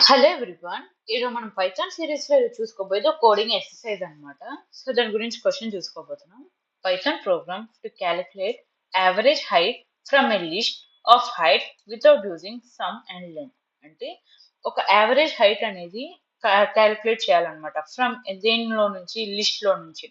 Hello everyone. ఈరోజు మనం python series లో చూసుకోబోయేది కోడింగ్ ఎక్సర్సైజ్ అన్నమాట. సో దాని గురించి క్వశ్చన్ చూసుకోబోతున్నాం. Python program to calculate average height from a list of height without using sum and length. అంటే ఒక యావరేజ్ హైట్ అనేది క్యాలిక్యులేట్ చేయాలన్నమాట ఫ్రమ్ దేనిలో నుంచి లిస్ట్ లో నుంచి.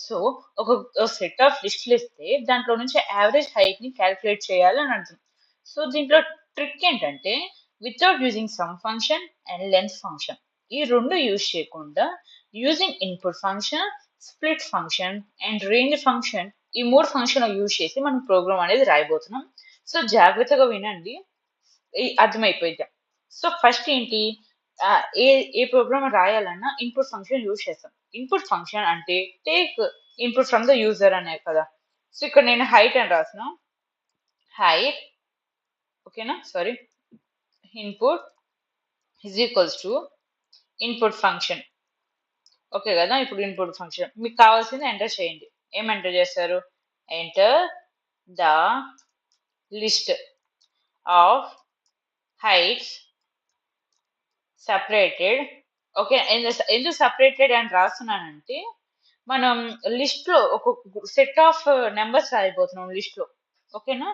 సో ఒక సెట్ ఆఫ్ లిస్ట్లు ఇస్తే దాంట్లో నుంచి యావరేజ్ హైట్ ని క్యాలిక్యులేట్ చేయాలి అని అర్థం. సో దీంట్లో ట్రిక్ ఏంటంటే without using sum function and length function, ఈ రెండు యూజ్ చేయకుండా using input function, split function and range function, ఈ మూడు ఫంక్షన్ యూజ్ చేసి మనం ప్రోగ్రామ్ అనేది రాయబోతున్నాం. సో జాగ్రత్తగా వినండి, అర్థమైపోయింది. సో ఫస్ట్ ఏంటి, ఆ, ఏ ఏ ప్రోగ్రామ్ రాయాలన్నా ఇన్పుట్ ఫంక్షన్ యూజ్ చేస్తాం. ఇన్పుట్ ఫంక్షన్ అంటే take input from the user అనే కదా. సో ఇక్కడ నేను హైట్ అని రాసిన, హైట్ ఓకేనా, sorry, input is equals to input function. Okay కదా, ఇప్పుడు ఇన్పుట్ ఫంక్షన్ మీకు కావాల్సింది ఎంటర్ చేయండి. ఏం ఎంటర్ చేస్తారు? Enter the list of heights separated. Okay, ఎందుకు సపరేటెడ్ అని రాస్తున్నానంటే మనం లిస్ట్ లో ఒక సెట్ ఆఫ్ నెంబర్స్ రాయిపోతున్నాం లిస్ట్ లో. ఓకేనా,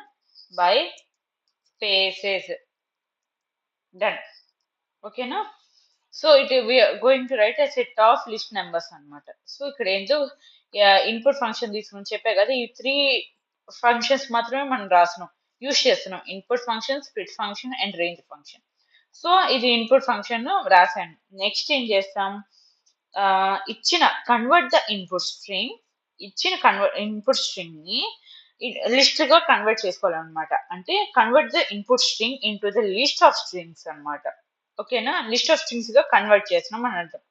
బై స్పేసెస్. డన్. ఓకేనా, so it going to right a set of list numbers అన్నమాట. సో ఇక్కడ ఏంటో ఇన్పుట్ ఫంక్షన్ తీసుకుని చెప్పే కదా, ఈ త్రీ ఫంక్షన్స్ మాత్రమే మనం రాస్తున్నాం, యూజ్ చేస్తున్నాం. Input function, split function and range function. So ఇది ఇన్పుట్ ఫంక్షన్ రాశాను. నెక్స్ట్ ఏం చేస్తాం, ఇచ్చిన కన్వర్ట్ ద ఇన్పుట్ స్ట్రింగ్, ఇచ్చిన ఇన్పుట్ స్ట్రింగ్ ని లిస్ట్ గా కన్వర్ట్ చేసుకోవాలన్నమాట. అంటే convert the input string in to the list of strings అన్నమాట. ఓకేనా, లిస్ట్ ఆఫ్ స్ట్రింగ్స్ గా కన్వర్ట్ చేస్తున్నాం అని అర్థం.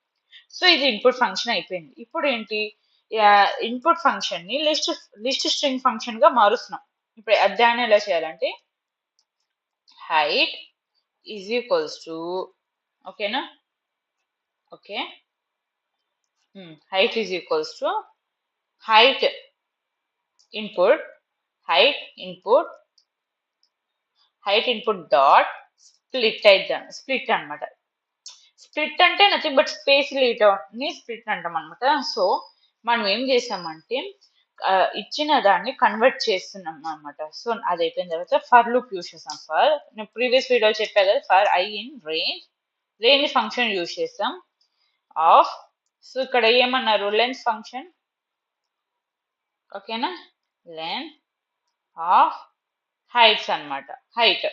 సో ఇది ఇన్పుట్ ఫంక్షన్ అయిపోయింది. ఇప్పుడు ఏంటి, ఇన్పుట్ ఫంక్షన్ ని లిస్ట్ స్ట్రింగ్ ఫంక్షన్ గా మారుస్తున్నాం. ఇప్పుడు దాన్ని ఎలా చేయాలంటే హైట్ ఈజ్ ఈక్వల్స్ టు, ఓకేనా, okay, height is equals to height input, height input, height input dot split అయితే స్ప్లిట్ అన్నమాట. స్ప్లిట్ అంటే నథింగ్ బట్ స్పేస్ ని స్ప్లిట్ అంటాం అనమాట. సో మనం ఏం చేసామంటే ఇచ్చిన దాన్ని కన్వర్ట్ చేస్తున్నాం అనమాట. సో అది అయిపోయిన తర్వాత ఫర్ లూప్ యూజ్ చేస్తాం. ఫర్ నేను ప్రీవియస్ వీడియోలో చెప్పా కదా, for I in range function use చేస్తాం. ఆఫ్, సో ఇక్కడ ఏమన్నారు, లెంత్ ఫంక్షన్. ఓకేనా, లెంత్ ఆఫ్ హైట్స్ అన్నమాట, హైట్.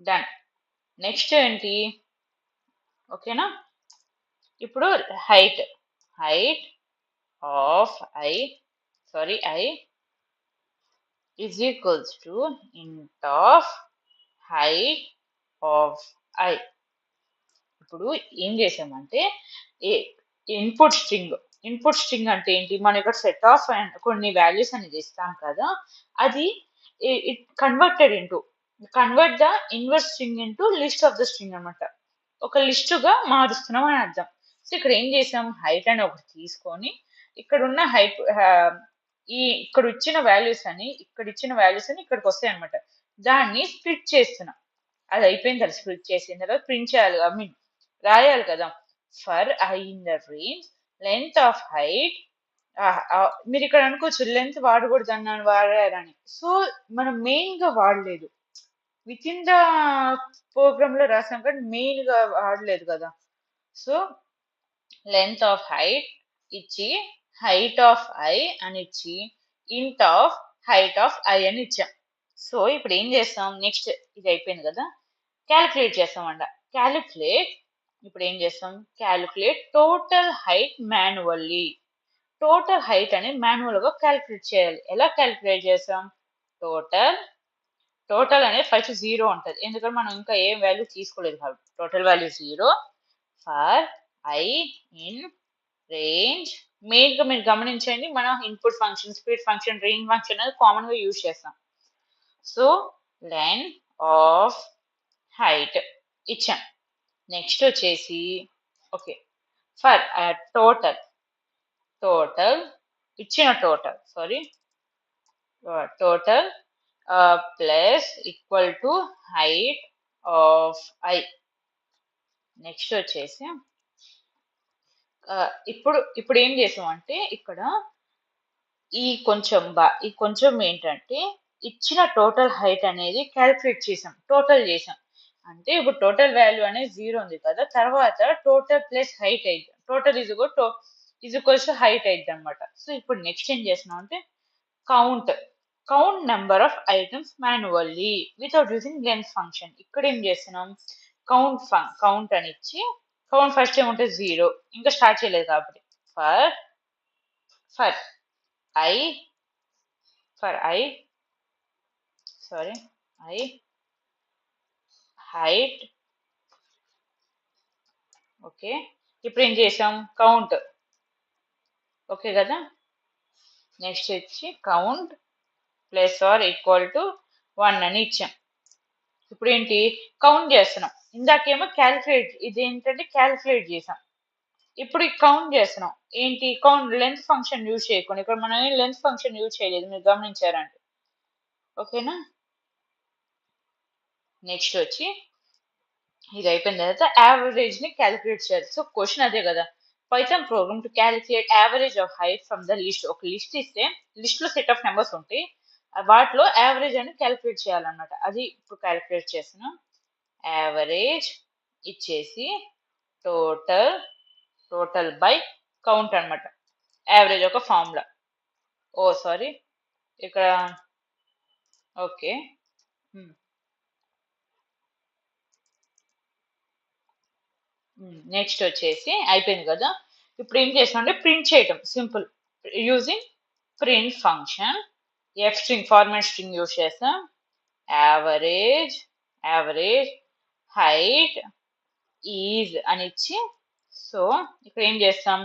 డన్. నెక్స్ట్ ఏంటి, ఓకేనా, ఇప్పుడు height of I is equals to int of height of I. ఇప్పుడు ఏం చేసామంటే ఇన్పుట్ స్ట్రింగ్ అంటే ఏంటి, మనం ఇక్కడ సెట్ ఆఫ్ కొన్ని వాల్యూస్ అనేది ఇస్తాం కదా, అది convert the inverse string into list of the string అనమాట. ఒక లిస్టుగా మారుస్తున్నాం అని అర్థం. సో ఇక్కడ ఏం చేసాం, హైట్ అని ఒకటి తీసుకొని ఇక్కడ ఉన్న ఇక్కడ ఇచ్చిన వాల్యూస్ అని ఇక్కడికి వస్తాయి అనమాట. దాన్ని స్ప్లిట్ చేస్తున్నాం. అది అయిపోయిన తర్వాత స్ప్లిట్ చేసిన తర్వాత ప్రింట్ చేయాలి, ఐ మీన్ రాయాలి కదా. For I in the range length of height. మీరు ఇక్కడ అనుకోవచ్చు లెంత్ వాడకూడదు అన్నాను వాడారని. సో మనం మెయిన్ గా వాడలేదు, విత్ ఇన్ ద ప్రోగ్రామ్ లో రాసాం కానీ మెయిన్ గా వాడలేదు కదా. సో లెంత్ ఆఫ్ హైట్ ఇచ్చి హైట్ ఆఫ్ ఐ అని ఇచ్చి ఇంట్ ఆఫ్ హైట్ ఆఫ్ ఐ అని ఇచ్చాం. సో ఇప్పుడు ఏం చేస్తాం, నెక్స్ట్ ఇది అయిపోయింది కదా, క్యాలిక్యులేట్ చేస్తామంట. ఇప్పుడు ఏం చేస్తాం, calculate total height manually. Total height అని మాన్యువల్ గా క్యాలిక్యులేట్ చేయాలి. ఎలా క్యాలిక్యులేట్ చేస్తాం, టోటల్ అనేది ఫస్ట్ 0 ఉంటుంది, ఎందుకంటే మనం ఇంకా ఏం వాల్యూ తీసుకోలేదు కాబట్టి total value 0. For I in range, main గా మీరు గమనించండి, మనం input function, split function, range function అనేది కామన్ గా యూజ్ చేస్తాం. సో లెంత్ ఆఫ్ హైట్ ఇచ్చాం. నెక్స్ట్ వచ్చేసి ఓకే, ఫర్ టోటల్ ఇచ్చిన total plus equal to height of I. Next వచ్చేసి ఇప్పుడు ఏం చేసామంటే ఇక్కడ ఈ కొంచెం ఏంటంటే ఇచ్చిన టోటల్ హైట్ అనేది క్యాలిక్యులేట్ చేసాం, టోటల్ చేసాం. అంటే ఇప్పుడు టోటల్ వాల్యూ అనేది 0 ఉంది కదా, తర్వాత టోటల్ ప్లస్ హైట్ అయింది, టోటల్ ఈక్వల్స్ టు హైట్ అయింది అనమాట. సో ఇప్పుడు నెక్స్ట్ ఏం చేస్తున్నాం అంటే count number of items manually without using lens function. ఇక్కడ ఏం చేస్తున్నాం, కౌంట్ అని ఇచ్చి, కౌంట్ ఫస్ట్ ఏముంటుంది 0, ఇంకా స్టార్ట్ చేయలేదు కాబట్టి ఫర్ i హైట్. ఓకే, ఇప్పుడు ఏం చేసాం, కౌంట్. ఓకే కదా, నెక్స్ట్ వచ్చి count plus or equal to 1 అని ఇచ్చాం. ఇప్పుడు ఏంటి, కౌంట్ చేస్తున్నాం. ఇందాకేమో క్యాలిక్యులేట్, ఇది ఏంటంటే క్యాలిక్యులేట్ చేసాం. ఇప్పుడు కౌంట్ చేస్తున్నాం. ఏంటి, కౌంట్ లెన్స్ ఫంక్షన్ యూజ్ చేయకుండా. ఇక్కడ మనం లెన్స్ ఫంక్షన్ యూజ్ చేయలేదు, మీరు గమనించారంటే. ఓకేనా, నెక్స్ట్ వచ్చి ఇది అయిపోయిన తర్వాత యావరేజ్ ని క్యాలిక్యులేట్ చేయాలి. సో క్వశ్చన్ అదే కదా, Python program to calculate average of height from the list. ఒక లిస్ట్ ఇస్తే లిస్ట్ లో సెట్ ఆఫ్ నెంబర్స్ ఉంటాయి, వాటిలో యావరేజ్ అని క్యాలిక్యులేట్ చేయాలన్నమాట. అది ఇప్పుడు క్యాలిక్యులేట్ చేస్తున్నాం. యావరేజ్ ఇచ్చేసి టోటల్ బై కౌంట్ అనమాట. యావరేజ్ ఒక ఫార్ములా. సారీ, ఇక్కడ ఓకే. నెక్స్ట్ వచ్చేసి అయిపోయింది కదా, ఇప్పుడు ఏం చేస్తామంటే ప్రింట్ చేయటం simple, using print function. F string format string use చేస్తాం. యావరేజ్ హైట్ ఈజ్ అని ఇచ్చి, సో ఇక్కడ ఏం చేస్తాం,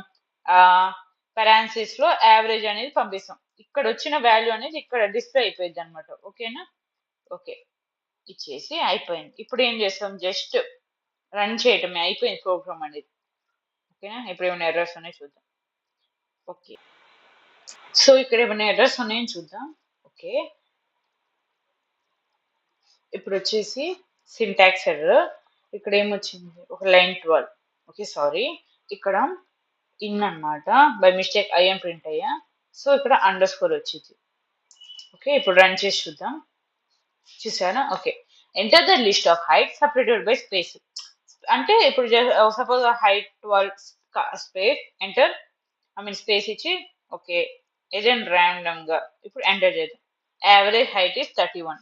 పెరాన్సిస్ లో యావరేజ్ అనేది పంపిస్తాం. ఇక్కడ వచ్చిన వాల్యూ అనేది ఇక్కడ డిస్ప్లే అయిపోయింది అనమాట. ఓకేనా, ఓకే ఇచ్చేసి అయిపోయింది. ఇప్పుడు ఏం చేస్తాం, జస్ట్ రన్ చేయటమే, అయిపోయింది ప్రోగ్రామ్ అనేది. ఓకేనా, ఇప్పుడు ఏమైనా ఎర్రర్స్ ఉన్నాయి చూద్దాం. ఓకే, సో ఇక్కడ ఏమైనా ఎర్రర్స్ ఉన్నాయని చూద్దాం. ఓకే, ఇప్పుడు వచ్చేసి సింటాక్స్ ఎర్రర్. ఇక్కడ ఏమొచ్చింది, ఒక లైన్ 12. ఓకే సారీ, ఇక్కడ ఇన్ అన్నమాట, బై మిస్టేక్ ఐఎం ప్రింట్ అయ్యా. సో ఇక్కడ అండర్ స్కోర్ వచ్చింది. ఓకే, ఇప్పుడు రన్ చేసి చూద్దాం. చూసారా, okay. Enter the list of height separated by space. అంటే ఇప్పుడు suppose height 12 space enter, space ఇచ్చి, ఓకే ఏదైనా ర్యాండమ్ గా ఇప్పుడు ఎంటర్ చేద్దాం. Average height is 31.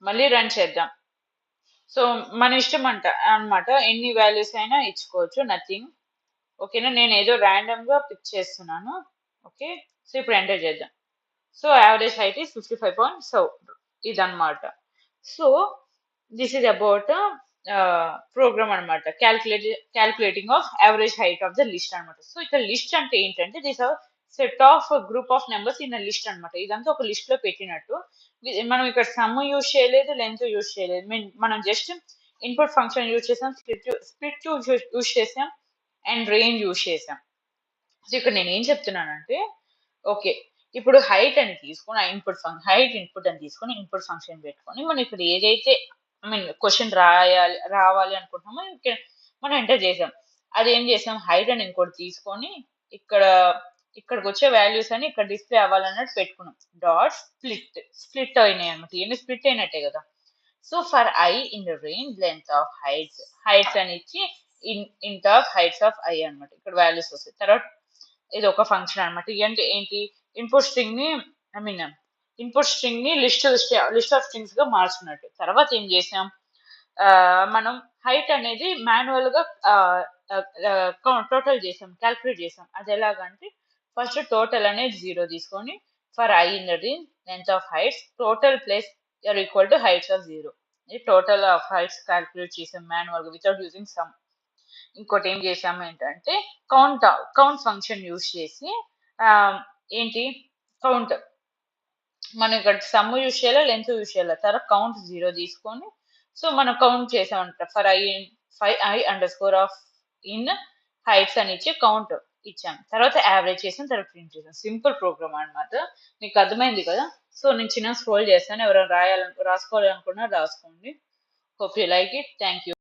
మళ్ళీ రన్ చేద్దాం. సో మన ఇష్టం అనమాట, ఎన్ని వాల్యూస్ అయినా ఇచ్చుకోవచ్చు, నథింగ్. ఓకేనా, నేను ఏదో ర్యాండమ్ గా పిక్ చేస్తున్నాను. ఓకే, సో ఇప్పుడు ఎంటర్ చేద్దాం. So average height is 55. So ఇదన్నమాట. So this is about program అనమాట, calculating of average height of the list అనమాట. సో ఇక్కడ లిస్ట్ అంటే ఏంటంటే this are set of group of numbers in list అనమాట. ఇదంతా ఒక లిస్ట్ లో పెట్టినట్టు. మనం ఇక్కడ సమ్ యూజ్ చేయలేదు, లెంత్ యూజ్ చేయలేదు, మనం జస్ట్ ఇన్పుట్ ఫంక్షన్ యూజ్ చేసాం, స్ప్లిట్ యూజ్ చేసాం, అండ్ రేంజ్ యూజ్ చేసాం. సో ఇక్కడ నేను ఏం చెప్తున్నానంటే, ఓకే ఇప్పుడు హైట్ అని తీసుకొని హైట్ ఇన్పుట్ అని తీసుకొని ఇన్పుట్ ఫంక్షన్ పెట్టుకొని మనం ఇక్కడ ఏదైతే క్వశ్చన్ రావాలి అనుకుంటున్నామో మనం ఎంటర్ చేసాం. అది ఏం చేసాం, హైట్ అని ఇంకోటి తీసుకొని ఇక్కడికి వచ్చే వాల్యూస్ అని ఇక్కడ డిస్ప్లే అవ్వాలన్నట్టు పెట్టుకున్నాం. డాట్ స్ప్లిట్ అయినాయి అనమాట, ఇవన్నీ స్ప్లిట్ అయినట్టే కదా. So for I in the range length of heights అని ఇచ్చి ఇంట్ ఆఫ్ హైట్స్ ఆఫ్ ఐ అనమాట, ఇక్కడ వాల్యూస్ వస్తాయి. తర్వాత ఇది ఒక ఫంక్షన్ అనమాట. ఇదంటే ఏంటి, ఇన్పుట్ స్ట్రింగ్ ని లిస్ట్ ఆఫ్ స్ట్రింగ్స్ గా మార్చుకున్నట్టు. తర్వాత ఏం చేసాం, మనం హైట్ అనేది మాన్యువల్ గా టోటల్ చేసాం, క్యాల్కులేట్ చేసాం. అది ఎలాగంటే ఫస్ట్ టోటల్ అనేది 0 తీసుకొని for I in the range length of heights total plus equal to heights of 0. Total of heights calculate చేసాం మాన్యువల్ గా వితౌట్ యూజింగ్ సమ్. ఇంకోటి ఏం చేసాము ఏంటంటే కౌంట్ ఫంక్షన్ యూజ్ చేసి ఏంటి కౌంట్, మనం ఇక్కడ సమ్ యూజ్ చేయాలి, లెంత్ యూజ్ చేయాలి. తర్వాత కౌంట్ 0 తీసుకొని సో మనం కౌంట్ చేసామంట, for I underscore of in heights అని ఇచ్చి కౌంట్ ఇచ్చాం. తర్వాత యావరేజ్ చేసాం, తర్వాత ప్రింట్ చేసాం. సింపుల్ ప్రోగ్రామ్ అనమాట. మీకు అర్థమైంది కదా. సో నేను చిన్న స్క్రోల్ చేస్తాను, ఎవరైనా రాసుకోవాలనుకున్నా రాసుకోండి. Hope you like it. Thank you.